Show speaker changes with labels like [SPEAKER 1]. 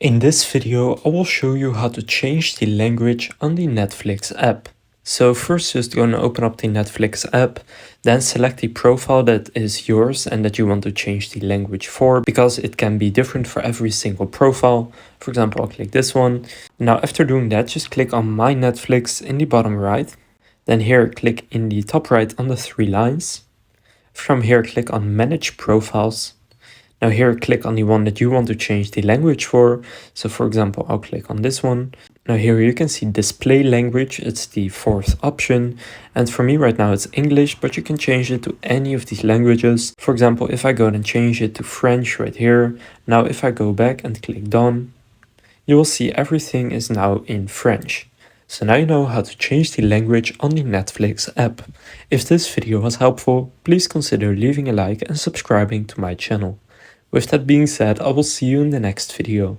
[SPEAKER 1] In this video, I will show you how to change the language on the Netflix app. So first just going to open up the Netflix app, then select the profile that is yours and that you want to change the language for, because it can be different for every single profile. For example, I'll click this one. Now after doing that, just click on My Netflix in the bottom right. Then here click in the top right on the three lines. From here click on Manage Profiles. Now here click on the one that you want to change the language for. So for example, I'll click on this one. Now here you can see display language, it's the fourth option. And for me right now it's English, but you can change it to any of these languages. For example, if I go and change it to French right here. Now if I go back and click done, you will see everything is now in French. So now you know how to change the language on the Netflix app. If this video was helpful, please consider leaving a like and subscribing to my channel. With that being said, I will see you in the next video.